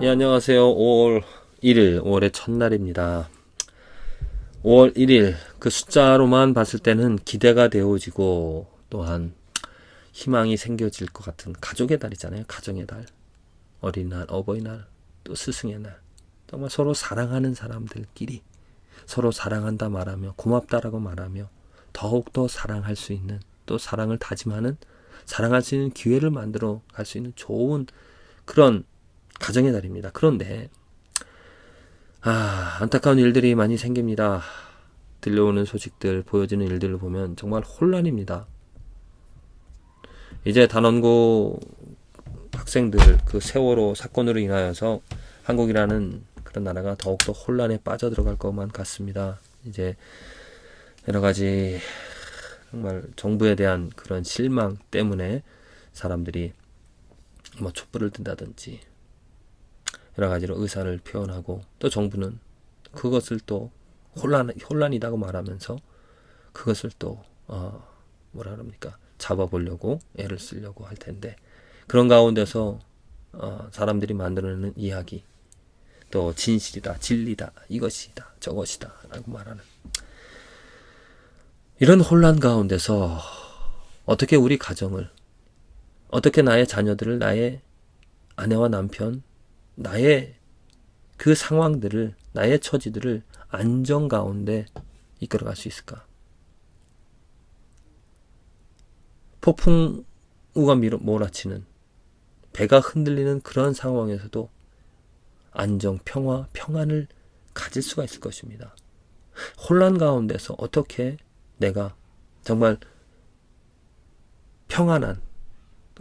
예, 안녕하세요. 5월 1일, 5월의 첫날입니다. 5월 1일, 그 숫자로만 봤을 때는 기대가 되어지고, 또한 희망이 생겨질 것 같은 가족의 달이잖아요. 가정의 달. 어린날, 어버이날, 또 스승의 날. 정말 서로 사랑하는 사람들끼리 서로 사랑한다 말하며, 고맙다라고 말하며, 더욱더 사랑할 수 있는, 또 사랑을 다짐하는, 사랑할 수 있는 기회를 만들어 갈 수 있는 좋은 그런 가정의 달입니다. 그런데 안타까운 일들이 많이 생깁니다. 들려오는 소식들, 보여지는 일들을 보면 정말 혼란입니다. 이제 단원고 학생들 그 세월호 사건으로 인하여서 한국이라는 그런 나라가 더욱더 혼란에 빠져들어갈 것만 같습니다. 이제 여러 가지 정말 정부에 대한 그런 실망 때문에 사람들이 뭐 촛불을 든다든지 여러 가지로 의사를 표현하고, 또 정부는 그것을 또 혼란이라고 말하면서 그것을 또 뭐라 그럽니까, 잡아보려고 애를 쓰려고 할 텐데, 그런 가운데서 사람들이 만들어내는 이야기, 또 진실이다, 진리다, 이것이다, 저것이다 라고 말하는 이런 혼란 가운데서 어떻게 우리 가정을, 어떻게 나의 자녀들을, 나의 아내와 남편, 나의 그 상황들을, 나의 처지들을 안정 가운데 이끌어갈 수 있을까? 폭풍우가 몰아치는, 배가 흔들리는 그런 상황에서도 안정, 평화, 평안을 가질 수가 있을 것입니다. 혼란 가운데서 어떻게 내가 정말 평안한,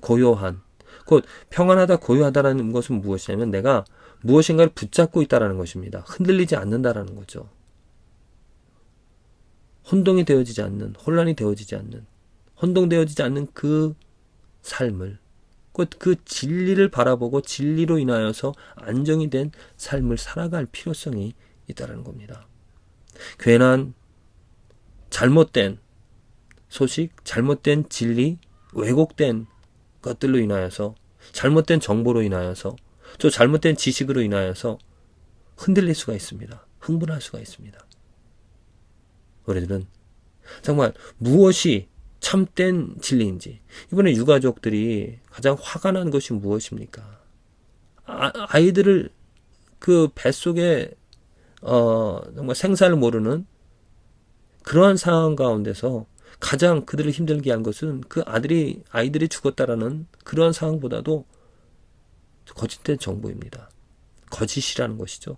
고요한, 곧 평안하다, 고요하다라는 것은 무엇이냐면 내가 무엇인가를 붙잡고 있다라는 것입니다. 흔들리지 않는다라는 거죠. 혼동이 되어지지 않는, 혼란이 되어지지 않는, 혼동되어지지 않는 그 삶을, 곧 그 진리를 바라보고 진리로 인하여서 안정이 된 삶을 살아갈 필요성이 있다라는 겁니다. 괜한 잘못된 소식, 잘못된 진리, 왜곡된 것들로 인하여서, 잘못된 정보로 인하여서, 또 잘못된 지식으로 인하여서 흔들릴 수가 있습니다. 흥분할 수가 있습니다. 우리들은 정말 무엇이 참된 진리인지, 이번에 유가족들이 가장 화가 난 것이 무엇입니까? 아이들을 그 뱃속에 정말 생사를 모르는 그러한 상황 가운데서 가장 그들을 힘들게 한 것은 그 아이들이 죽었다라는 그러한 상황보다도 거짓된 정보입니다. 거짓이라는 것이죠.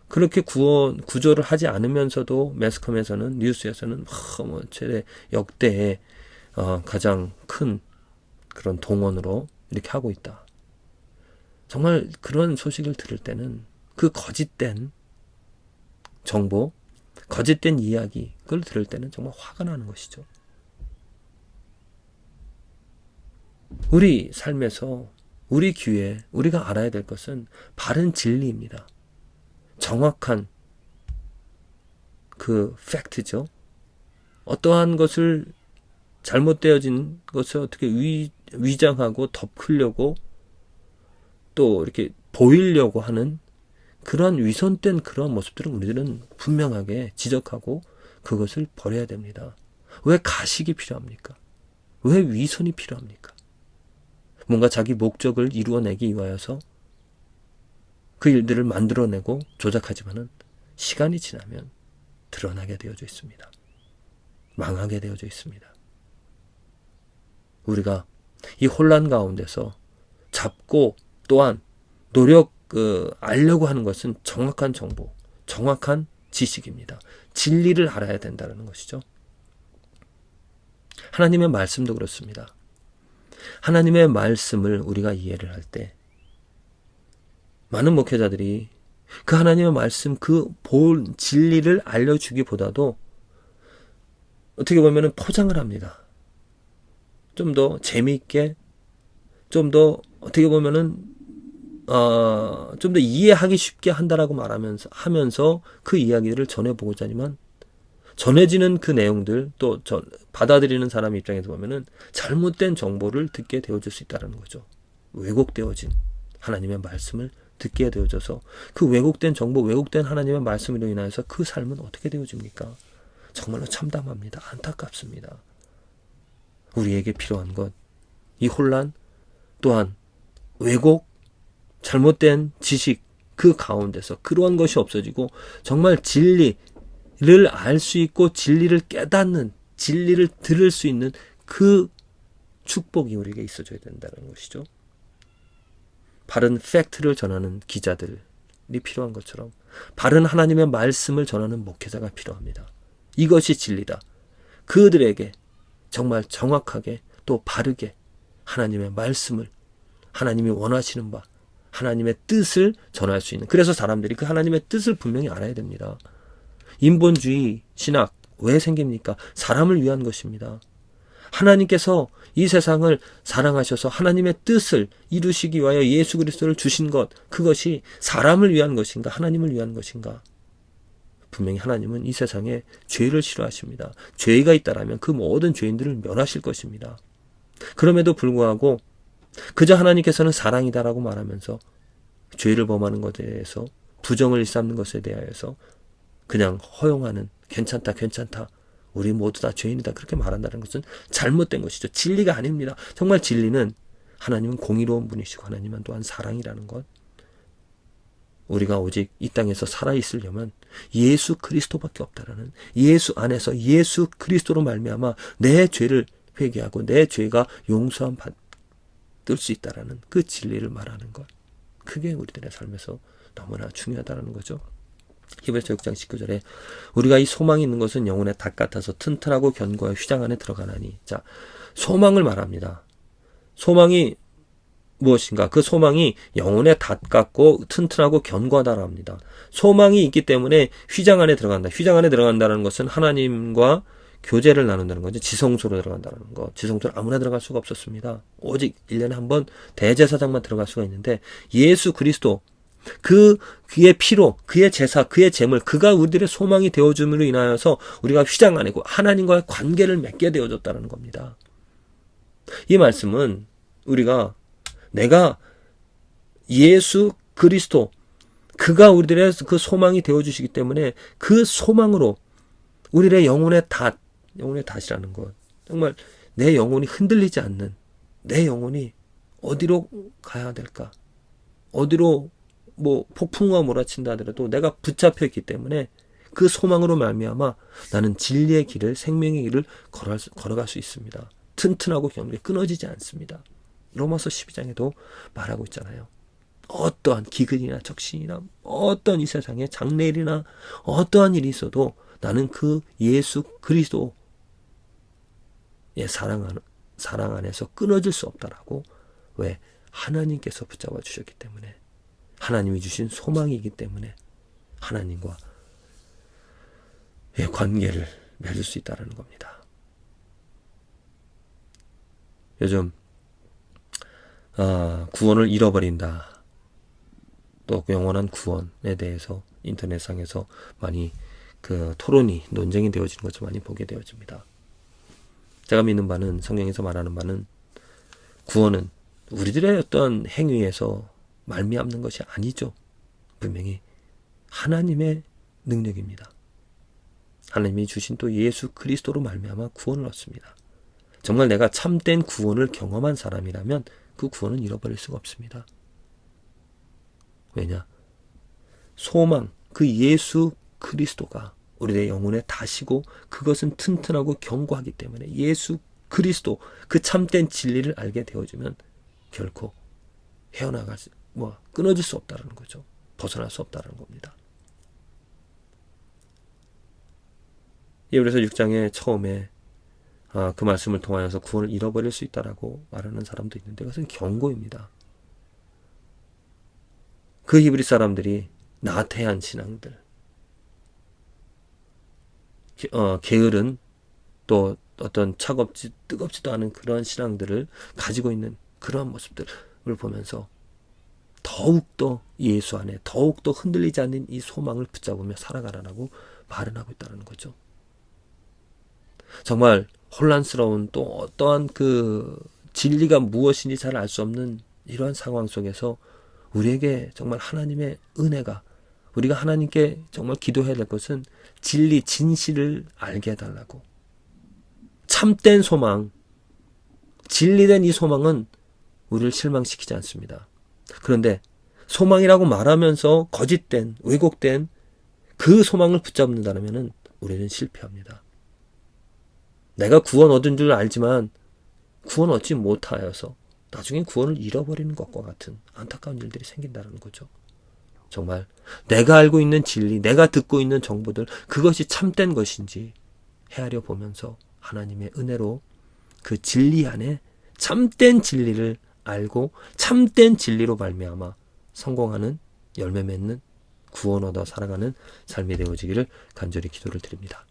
그렇게 구조를 하지 않으면서도 매스컴에서는, 뉴스에서는 최대 역대의 가장 큰 그런 동원으로 이렇게 하고 있다. 정말 그런 소식을 들을 때는 그 거짓된 정보, 거짓된 이야기, 그걸 들을 때는 정말 화가 나는 것이죠. 우리 삶에서, 우리 귀에 우리가 알아야 될 것은 바른 진리입니다. 정확한 그 팩트죠. 어떠한 것을, 잘못되어진 것을 어떻게 위장하고 덮으려고, 또 이렇게 보이려고 하는 그러한 위선된 그러한 모습들은 우리들은 분명하게 지적하고 그것을 버려야 됩니다. 왜 가식이 필요합니까? 왜 위선이 필요합니까? 뭔가 자기 목적을 이루어내기 위하여서 그 일들을 만들어내고 조작하지만은 시간이 지나면 드러나게 되어져 있습니다. 망하게 되어져 있습니다. 우리가 이 혼란 가운데서 잡고, 또한 알려고 하는 것은 정확한 정보, 정확한 지식입니다. 진리를 알아야 된다는 것이죠. 하나님의 말씀도 그렇습니다. 하나님의 말씀을 우리가 이해를 할 때, 많은 목회자들이 그 하나님의 말씀, 그 본 진리를 알려주기보다도 어떻게 보면 포장을 합니다. 좀 더 재미있게, 좀 더 어떻게 보면은 좀 더 이해하기 쉽게 한다라고 하면서 그 이야기들을 전해보고자 하지만, 전해지는 그 내용들, 또 받아들이는 사람 입장에서 보면은 잘못된 정보를 듣게 되어질 수 있다는 거죠. 왜곡되어진 하나님의 말씀을 듣게 되어져서 그 왜곡된 정보, 왜곡된 하나님의 말씀으로 인하여서 그 삶은 어떻게 되어집니까? 정말로 참담합니다. 안타깝습니다. 우리에게 필요한 것, 이 혼란, 또한 왜곡, 잘못된 지식, 그 가운데서 그러한 것이 없어지고 정말 진리를 알 수 있고 진리를 깨닫는, 진리를 들을 수 있는 그 축복이 우리에게 있어줘야 된다는 것이죠. 바른 팩트를 전하는 기자들이 필요한 것처럼 바른 하나님의 말씀을 전하는 목회자가 필요합니다. 이것이 진리다. 그들에게 정말 정확하게 또 바르게 하나님의 말씀을, 하나님이 원하시는 바, 하나님의 뜻을 전할 수 있는, 그래서 사람들이 그 하나님의 뜻을 분명히 알아야 됩니다. 인본주의 신학 왜 생깁니까? 사람을 위한 것입니다. 하나님께서 이 세상을 사랑하셔서 하나님의 뜻을 이루시기 위하여 예수 그리스도를 주신 것, 그것이 사람을 위한 것인가, 하나님을 위한 것인가? 분명히 하나님은 이 세상에 죄를 싫어하십니다. 죄가 있다라면 그 모든 죄인들을 멸하실 것입니다. 그럼에도 불구하고 그저 하나님께서는 사랑이다라고 말하면서 죄를 범하는 것에 대해서, 부정을 일삼는 것에 대하여서 그냥 허용하는, 괜찮다 우리 모두 다 죄인이다, 그렇게 말한다는 것은 잘못된 것이죠. 진리가 아닙니다. 정말 진리는 하나님은 공의로운 분이시고 하나님은 또한 사랑이라는 것, 우리가 오직 이 땅에서 살아있으려면 예수 그리스도밖에 없다라는, 예수 안에서 예수 그리스도로 말미암아 내 죄를 회개하고 내 죄가 용서함 받을 수 있다라는 그 진리를 말하는 것, 그게 우리들의 삶에서 너무나 중요하다는 거죠. 히브리서 6장 19절에 우리가 이 소망이 있는 것은 영혼의 닭 같아서 튼튼하고 견고하여 휘장 안에 들어가나니. 자, 소망을 말합니다. 소망이 무엇인가? 그 소망이 영혼의 닭 같고 튼튼하고 견고하다고 합니다. 소망이 있기 때문에 휘장 안에 들어간다. 휘장 안에 들어간다는 것은 하나님과 교제를 나눈다는 거죠. 지성소로 들어간다는 거. 지성소로 아무나 들어갈 수가 없었습니다. 오직 1년에 한 번 대제사장만 들어갈 수가 있는데, 예수 그리스도, 그의 피로, 그의 제사, 그의 제물, 그가 우리들의 소망이 되어줌으로 인하여서 우리가 휘장 안에 하나님과의 관계를 맺게 되어졌다는 겁니다. 이 말씀은 우리가, 내가 예수 그리스도, 그가 우리들의 그 소망이 되어주시기 때문에 그 소망으로 우리의 영혼의 닷이라는 것, 정말 내 영혼이 흔들리지 않는, 내 영혼이 어디로 가야 될까, 어디로 폭풍우가 몰아친다 하더라도 내가 붙잡혀 있기 때문에 그 소망으로 말미암아 나는 진리의 길을, 생명의 길을 걸어갈 수 있습니다. 튼튼하고 견고하게 끊어지지 않습니다. 로마서 12장에도 말하고 있잖아요. 어떠한 기근이나 적신이나 어떤 이 세상에 장래일이나 어떠한 일이 있어도 나는 그 예수 그리스도의 사랑 안에서 끊어질 수 없다라고. 왜? 하나님께서 붙잡아 주셨기 때문에, 하나님이 주신 소망이기 때문에 하나님과의 관계를 맺을 수 있다는 겁니다. 요즘 구원을 잃어버린다, 또 영원한 구원에 대해서 인터넷상에서 많이 토론이, 논쟁이 되어지는 것을 많이 보게 되어집니다. 제가 믿는 바는, 성경에서 말하는 바는, 구원은 우리들의 어떤 행위에서 말미암는 것이 아니죠. 분명히 하나님의 능력입니다. 하나님이 주신 또 예수 그리스도로 말미암아 구원을 얻습니다. 정말 내가 참된 구원을 경험한 사람이라면 그 구원은 잃어버릴 수가 없습니다. 왜냐? 소망, 그 예수 그리스도가 우리의 영혼에 다시고 그것은 튼튼하고 견고하기 때문에 예수 그리스도, 그 참된 진리를 알게 되어주면 결코 끊어질 수 없다는 거죠. 벗어날 수 없다는 겁니다. 히브리서 6장의 처음에 그 말씀을 통하여서 구원을 잃어버릴 수 있다라고 말하는 사람도 있는데, 그것은 경고입니다. 그 히브리 사람들이 나태한 신앙들, 게으른, 또 어떤 뜨겁지도 않은 그러한 신앙들을 가지고 있는 그러한 모습들을 보면서 더욱더 예수 안에 더욱더 흔들리지 않는 이 소망을 붙잡으며 살아가라라고 말을 하고 있다는 거죠. 정말 혼란스러운, 또 어떠한 그 진리가 무엇인지 잘 알 수 없는 이러한 상황 속에서 우리에게 정말 하나님의 은혜가, 우리가 하나님께 정말 기도해야 될 것은 진리, 진실을 알게 해달라고. 참된 소망, 진리된 이 소망은 우리를 실망시키지 않습니다. 그런데 소망이라고 말하면서 거짓된, 왜곡된 그 소망을 붙잡는다면 우리는 실패합니다. 내가 구원 얻은 줄 알지만 구원 얻지 못하여서 나중에 구원을 잃어버리는 것과 같은 안타까운 일들이 생긴다는 거죠. 정말 내가 알고 있는 진리, 내가 듣고 있는 정보들, 그것이 참된 것인지 헤아려 보면서 하나님의 은혜로 그 진리 안에 참된 진리를 알고 참된 진리로 말미암아 성공하는, 열매 맺는, 구원 얻어 살아가는 삶이 되어지기를 간절히 기도를 드립니다.